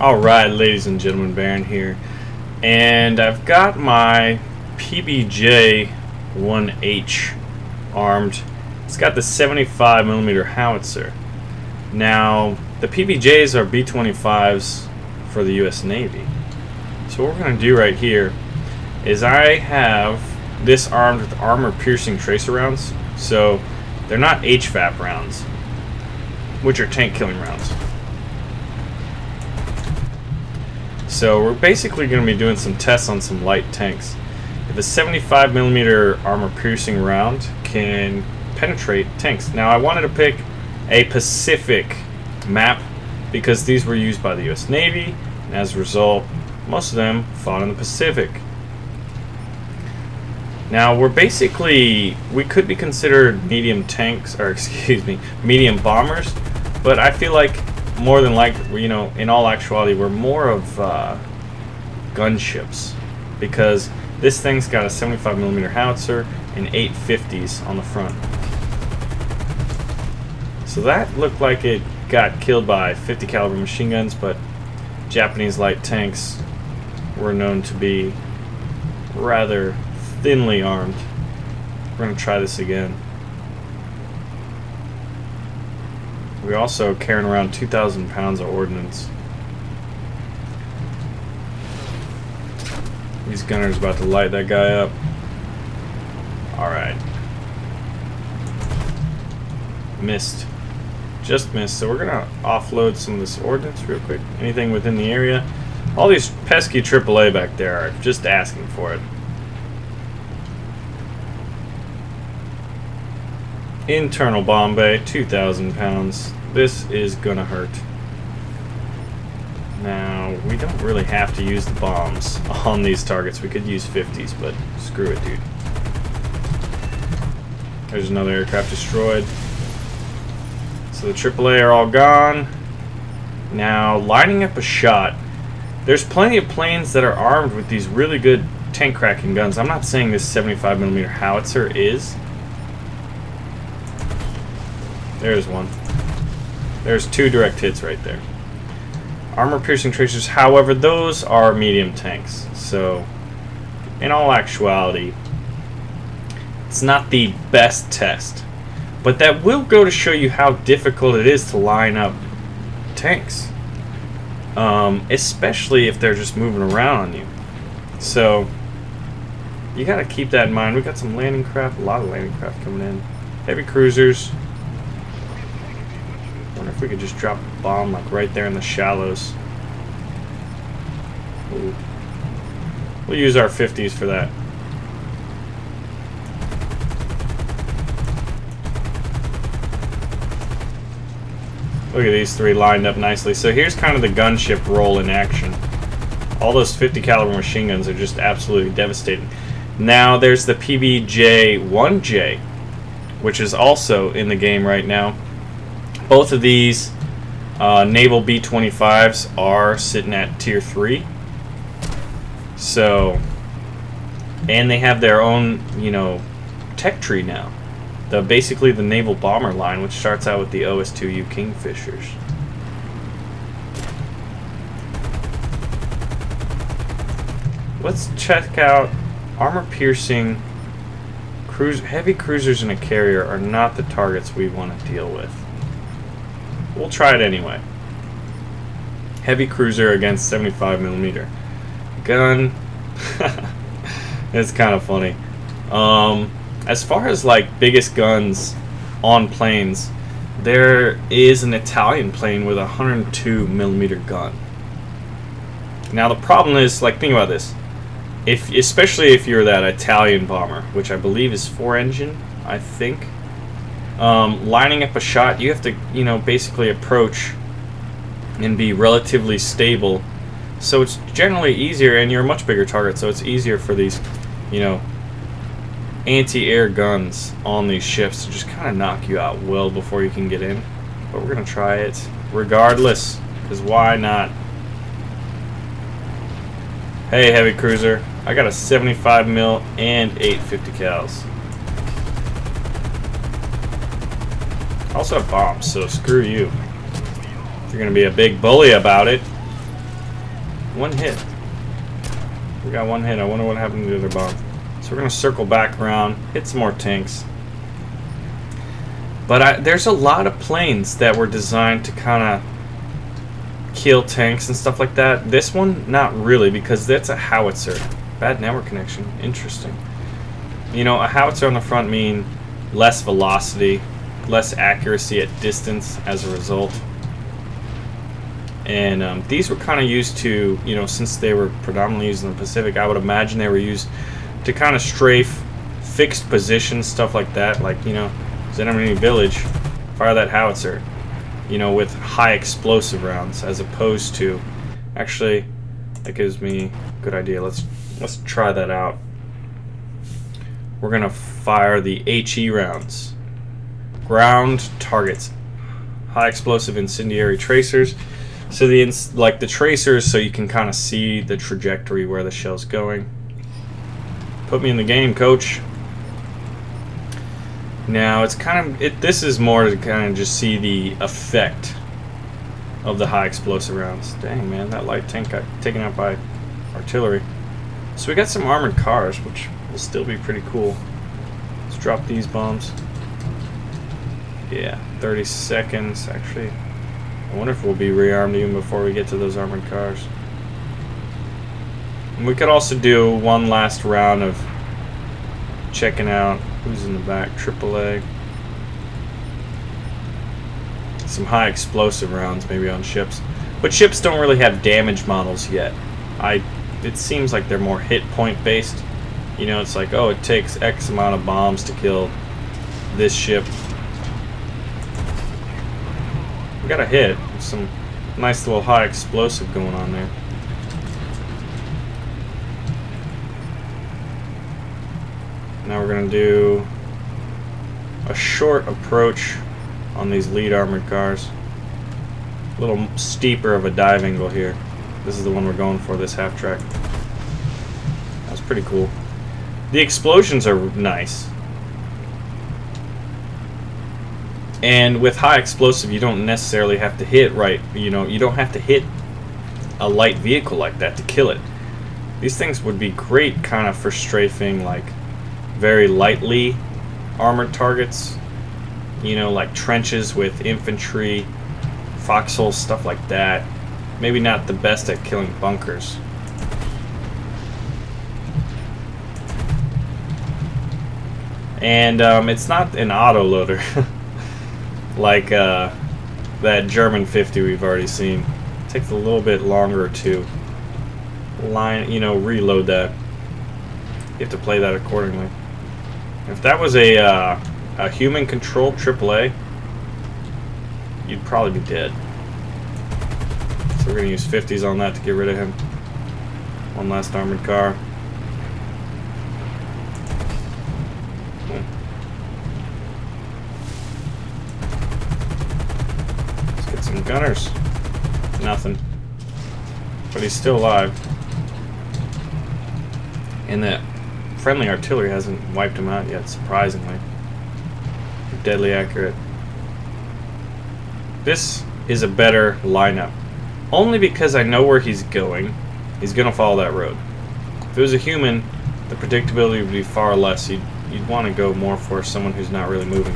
Alright, ladies and gentlemen, Baron here, and I've got my PBJ-1H armed. It's got the 75mm howitzer. Now, the PBJs are B-25s for the US Navy. So what we're going to do right here is I have this armed with armor-piercing tracer rounds. So they're not HVAP rounds, which are tank-killing rounds. So we're basically going to be doing some tests on some light tanks. If a 75mm armor-piercing round can penetrate tanks. Now I wanted to pick a Pacific map because these were used by the US Navy, and as a result, most of them fought in the Pacific. Now we could be considered medium tanks, or excuse me, medium bombers, but I feel like more than likely, in all actuality, we're more of gunships, because this thing's got a 75mm howitzer and 850s on the front. So that looked like it got killed by 50 caliber machine guns, but Japanese light tanks were known to be rather thinly armed. We're going to try this again. We're also carrying around 2,000 pounds of ordnance. These gunners about to light that guy up. Alright. Missed. Just missed. So we're going to offload some of this ordnance real quick. Anything within the area. All these pesky AAA back there are just asking for it. Internal bomb bay, 2,000 pounds. This is gonna hurt. Now, we don't really have to use the bombs on these targets. We could use 50s, but screw it, dude. There's another aircraft destroyed. So the AAA are all gone. Now, lining up a shot. There's plenty of planes that are armed with these really good tank cracking guns. I'm not saying this 75mm howitzer is. There's one. There's two direct hits right there. Armor-piercing tracers, however, those are medium tanks. So, in all actuality, it's not the best test. But that will go to show you how difficult it is to line up tanks. Especially if they're just moving around on you. So, you gotta keep that in mind. We got some landing craft, a lot of landing craft coming in. Heavy cruisers. I wonder if we could just drop a bomb like right there in the shallows. Ooh. We'll use our 50s for that. Look at these three lined up nicely. So here's kind of the gunship role in action. All those 50 caliber machine guns are just absolutely devastating. Now there's the PBJ-1J, which is also in the game right now. Both of these naval B-25s are sitting at tier 3. So, and they have their own, tech tree now. Basically the naval bomber line, which starts out with the OS2U Kingfishers. Let's check out armor-piercing heavy cruisers in a carrier are not the targets we want to deal with. We'll try it anyway. Heavy cruiser against 75mm gun. It's kind of funny. As far as like biggest guns on planes, there is an Italian plane with a 102mm gun. Now the problem is, like, think about this. Especially if you're that Italian bomber, which I believe is 4-engine, I think. Lining up a shot, you have to, basically approach and be relatively stable. So it's generally easier, and you're a much bigger target, so it's easier for these, anti-air guns on these ships to just kind of knock you out well before you can get in. But we're going to try it regardless, because why not? Hey, heavy cruiser. I got a 75mm and 850 cals. I also have bombs, so screw you. If you're going to be a big bully about it, One hit. We got one hit. I wonder what happened to the other bomb. So we're going to circle back around, hit some more tanks. But there's a lot of planes that were designed to kind of kill tanks and stuff like that. This one, not really, because that's a howitzer. Bad network connection. Interesting. You know, a howitzer on the front mean less velocity, less accuracy at distance as a result. And these were kind of used to, you know, since they were predominantly used in the Pacific, I would imagine they were used to kind of strafe fixed positions, stuff like that. Like, you know, enemy village, fire that howitzer, you know, with high explosive rounds, as opposed to, actually, that gives me a good idea. Let's try that out. We're gonna fire the HE rounds, ground targets, high explosive incendiary tracers. So like the tracers, so you can kind of see the trajectory where the shell's going. Put me in the game, coach. Now it's kind of this is more to kind of just see the effect of the high explosive rounds. Dang, man, that light tank got taken out by artillery. So we got some armored cars, which will still be pretty cool. Let's drop these bombs. Yeah, 30 seconds actually. I wonder if we'll be rearmed even before we get to those armored cars. And we could also do one last round of checking out who's in the back. AAA. Some high explosive rounds maybe on ships. But ships don't really have damage models yet. It seems like they're more hit point based. You know, it's like, oh, it takes X amount of bombs to kill this ship. We got a hit. Some nice little high explosive going on there. Now we're going to do a short approach on these lead armored cars. A little steeper of a dive angle here. This is the one we're going for, this half track. That's pretty cool. The explosions are nice. And with high explosive, you don't necessarily have to hit right. You know, you don't have to hit a light vehicle like that to kill it. These things would be great kind of for strafing like very lightly armored targets. You know, like trenches with infantry, foxholes, stuff like that. Maybe not the best at killing bunkers. And it's not an auto-loader like that German 50 we've already seen. It takes a little bit longer to reload that. You have to play that accordingly. If that was a human-controlled AAA, you'd probably be dead. So we're going to use 50s on that to get rid of him. One last armored car. Let's get some gunners. Nothing. But he's still alive. And that friendly artillery hasn't wiped him out yet, surprisingly. Deadly accurate. This is a better lineup. Only because I know where he's going. He's going to follow that road. If it was a human, the predictability would be far less. You'd want to go more for someone who's not really moving.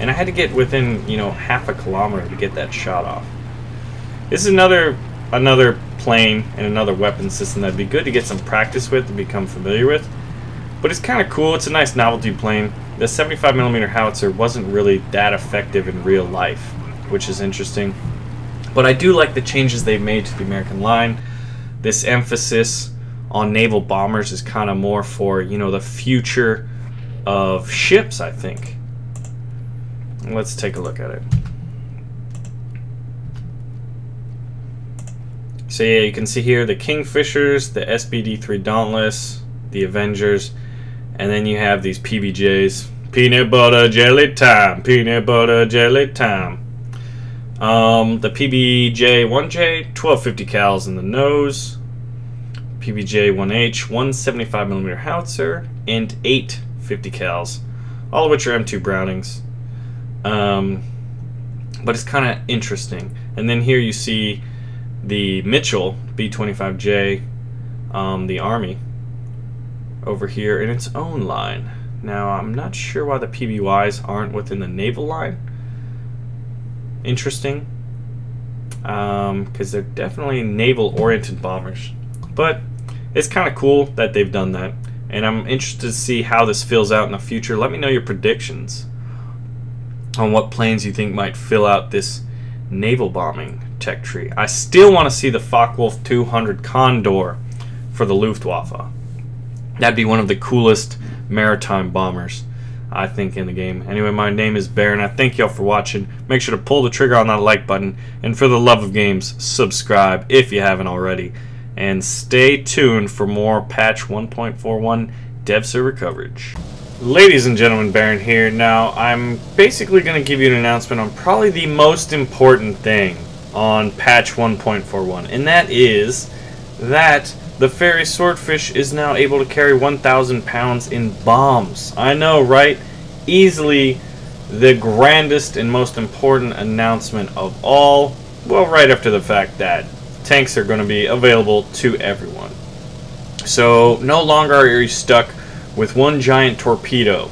And I had to get within, you know, half a kilometer to get that shot off. This is another plane and another weapon system that'd be good to get some practice with, to become familiar with. But it's kind of cool. It's a nice novelty plane. The 75mm howitzer wasn't really that effective in real life, which is interesting. But I do like the changes they've made to the American line. This emphasis on naval bombers is kind of more for, you know, the future of ships, I think. Let's take a look at it. So yeah, you can see here the Kingfishers, the SBD-3 Dauntless, the Avengers, and then you have these PBJs. Peanut butter jelly time, peanut butter jelly time. The PBJ-1J, 1250 cals in the nose. PBJ-1H, 175mm howitzer, and 8 50 cals, all of which are M2 Brownings. But it's kind of interesting. And then here you see the Mitchell B-25J, the Army, over here in its own line. Now, I'm not sure why the PBYs aren't within the naval line. Interesting. Because they're definitely naval-oriented bombers. But it's kind of cool that they've done that. And I'm interested to see how this fills out in the future. Let me know your predictions on what planes you think might fill out this naval bombing tech tree. I still want to see the Focke-Wulf 200 Condor for the Luftwaffe. That'd be one of the coolest maritime bombers, I think, in the game. Anyway, my name is Baron. I thank y'all for watching. Make sure to pull the trigger on that like button. And for the love of games, subscribe if you haven't already. And stay tuned for more patch 1.41 dev server coverage. Ladies and gentlemen, Baron here. Now, I'm basically going to give you an announcement on probably the most important thing on patch 1.41. And that is that the Fairy Swordfish is now able to carry 1,000 pounds in bombs. I know, right? Easily the grandest and most important announcement of all. Well, right after the fact that tanks are going to be available to everyone. So no longer are you stuck with one giant torpedo